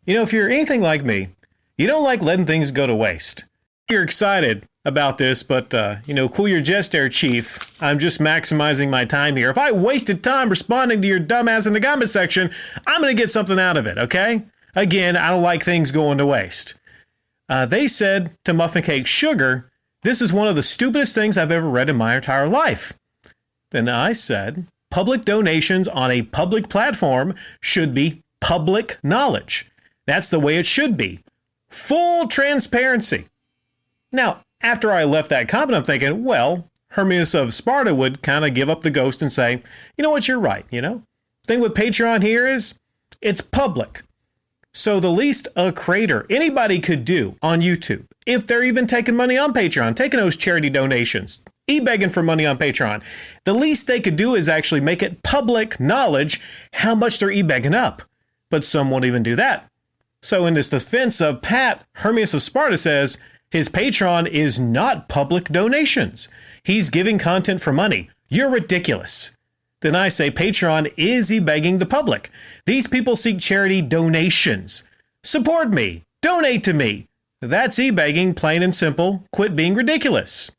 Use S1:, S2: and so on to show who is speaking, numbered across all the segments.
S1: If you're anything like me, you don't like letting things go to waste. You're excited about this, but, cool your jets there, Chief. I'm just maximizing my time here. If I wasted time responding to your dumbass in the comment section, I'm going to get something out of it, okay? Again, I don't like things going to waste. They said to Muffin Cake Sugar, this is one of the stupidest things I've ever read in my entire life. Then I said, public donations on a public platform should be public knowledge. That's the way it should be. Full transparency. Now, after I left that comment, I'm thinking, well, Hermias of Sparta would kind of give up the ghost and say, you know what, you're right, Thing with Patreon here is, it's public. So the least a creator, anybody could do on YouTube, if they're even taking money on Patreon, taking those charity donations, e-begging for money on Patreon, the least they could do is actually make it public knowledge how much they're e-begging up. But some won't even do that. So in this defense of Pat, Hermias of Sparta says his Patreon is not public donations. He's giving content for money. You're ridiculous. Then I say Patreon is e-begging the public. These people seek charity donations. Support me. Donate to me. That's e-begging, plain and simple. Quit being ridiculous.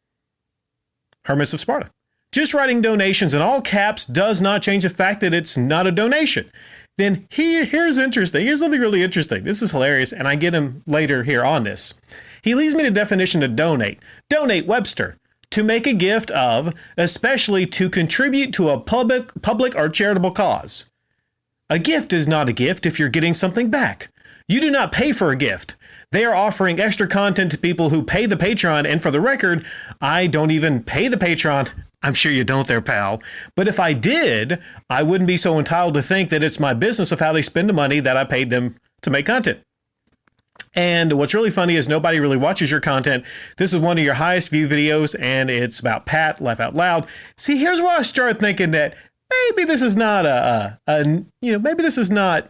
S1: Hermias of Sparta. Just writing donations in all caps does not change the fact that it's not a donation. Then here's interesting. Here's something really interesting. This is hilarious, and I get him later here on this. He leads me to definition of donate. Donate, Webster. To make a gift of, especially to contribute to a public or charitable cause. A gift is not a gift if you're getting something back. You do not pay for a gift. They are offering extra content to people who pay the Patreon, and for the record, I don't even pay the Patreon. I'm sure you don't there, pal. But if I did, I wouldn't be so entitled to think that it's my business of how they spend the money that I paid them to make content. And what's really funny is nobody really watches your content. This is one of your highest view videos, and it's about Pat, Laugh Out Loud. See, here's where I start thinking that maybe this is not maybe this is not,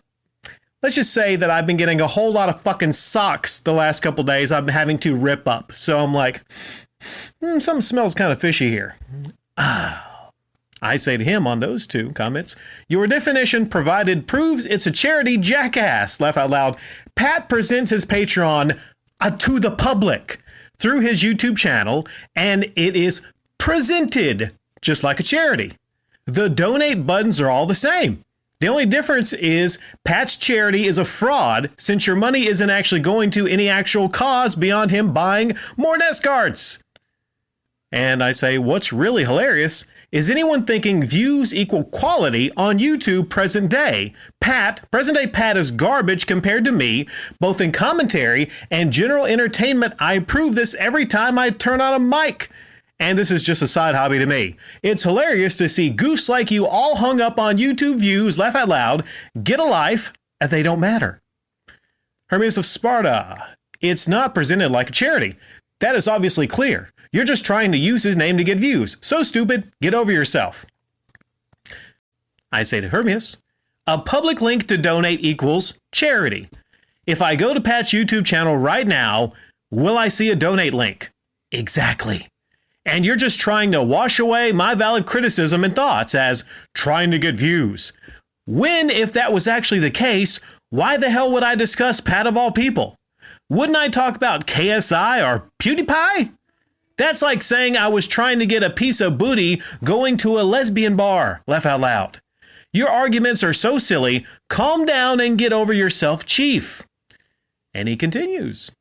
S1: let's just say that I've been getting a whole lot of fucking socks the last couple days I've been having to rip up. So I'm like, something smells kind of fishy here. I say to him on those two comments, your definition provided proves it's a charity, jackass. Laugh out loud. Pat presents his Patreon to the public through his YouTube channel, and it is presented just like a charity. The donate buttons are all the same. The only difference is Pat's charity is a fraud since your money isn't actually going to any actual cause beyond him buying more NES cards. And I say, what's really hilarious is anyone thinking views equal quality on YouTube present day. Present day Pat is garbage compared to me, both in commentary and general entertainment. I prove this every time I turn on a mic. And this is just a side hobby to me. It's hilarious to see goofs like you all hung up on YouTube views, laugh out loud, get a life, and they don't matter. Hermias of Sparta. It's not presented like a charity. That is obviously clear. You're just trying to use his name to get views. So stupid, get over yourself. I say to Hermias, a public link to donate equals charity. If I go to Pat's YouTube channel right now, will I see a donate link? Exactly. And you're just trying to wash away my valid criticism and thoughts as trying to get views. When, if that was actually the case, why the hell would I discuss Pat of all people? Wouldn't I talk about KSI or PewDiePie? That's like saying I was trying to get a piece of booty going to a lesbian bar. Laugh out loud. Your arguments are so silly. Calm down and get over yourself, Chief. And he continues.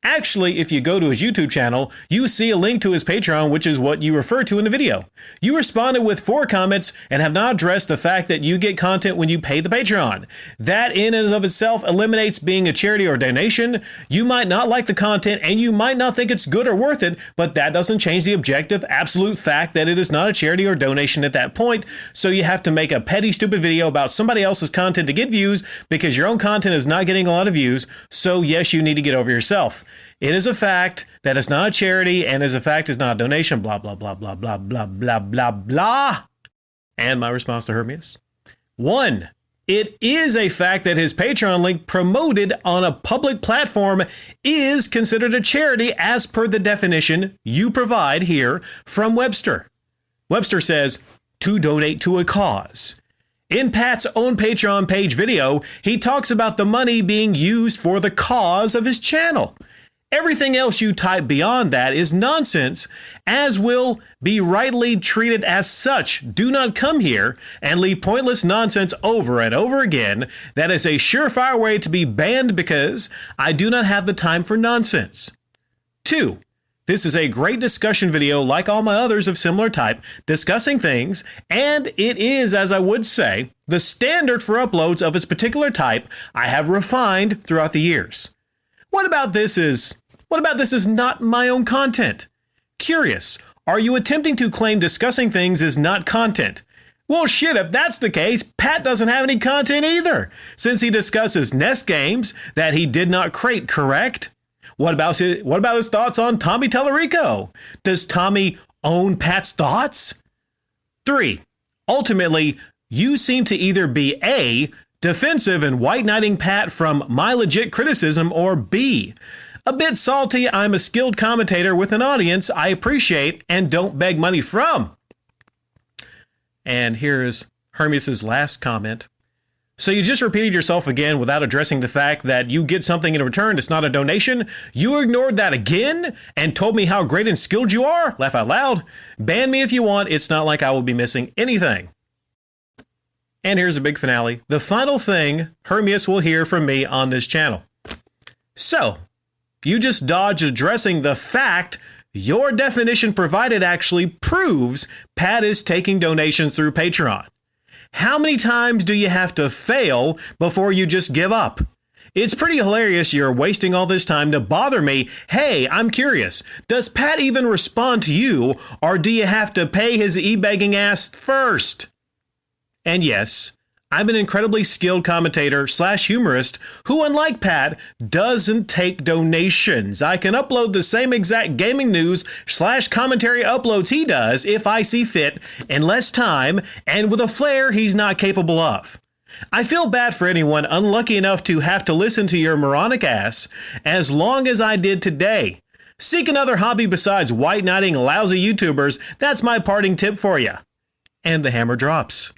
S1: Actually, if you go to his YouTube channel, you see a link to his Patreon, which is what you refer to in the video. You responded with 4 comments and have not addressed the fact that you get content when you pay the Patreon. That in and of itself eliminates being a charity or donation. You might not like the content and you might not think it's good or worth it, but that doesn't change the objective, absolute fact that it is not a charity or donation at that point. So you have to make a petty, stupid video about somebody else's content to get views because your own content is not getting a lot of views. So yes, you need to get over yourself. It is a fact that it's not a charity, and as a fact, it's not a donation, blah, blah, blah, blah, blah, blah, blah, blah, blah. And my response to Hermias. 1, it is a fact that his Patreon link promoted on a public platform is considered a charity as per the definition you provide here from Webster. Webster says, to donate to a cause. In Pat's own Patreon page video, he talks about the money being used for the cause of his channel. Everything else you type beyond that is nonsense, as will be rightly treated as such. Do not come here and leave pointless nonsense over and over again. That is a surefire way to be banned because I do not have the time for nonsense. 2. This is a great discussion video like all my others of similar type, discussing things, and it is, as I would say, the standard for uploads of its particular type I have refined throughout the years. What about this is not my own content? Curious, are you attempting to claim discussing things is not content? Well, shit, if that's the case, Pat doesn't have any content either, since he discusses NES games that he did not create, correct? What about his thoughts on Tommy Tallarico? Does Tommy own Pat's thoughts? 3. Ultimately, you seem to either be A, defensive and white knighting Pat from my legit criticism, or B, a bit salty. I'm a skilled commentator with an audience I appreciate and don't beg money from. And here's Hermes' last comment. So you just repeated yourself again without addressing the fact that you get something in return. It's not a donation. You ignored that again and told me how great and skilled you are. Laugh out loud. Ban me if you want. It's not like I will be missing anything. And here's a big finale. The final thing Hermes will hear from me on this channel. So, you just dodged addressing the fact your definition provided actually proves Pat is taking donations through Patreon. How many times do you have to fail before you just give up? It's pretty hilarious you're wasting all this time to bother me. Hey, I'm curious. Does Pat even respond to you, or do you have to pay his e-begging ass first? And yes, I'm an incredibly skilled commentator / humorist who, unlike Pat, doesn't take donations. I can upload the same exact gaming news / commentary uploads he does if I see fit in less time and with a flair he's not capable of. I feel bad for anyone unlucky enough to have to listen to your moronic ass as long as I did today. Seek another hobby besides white knighting lousy YouTubers. That's my parting tip for you. And the hammer drops.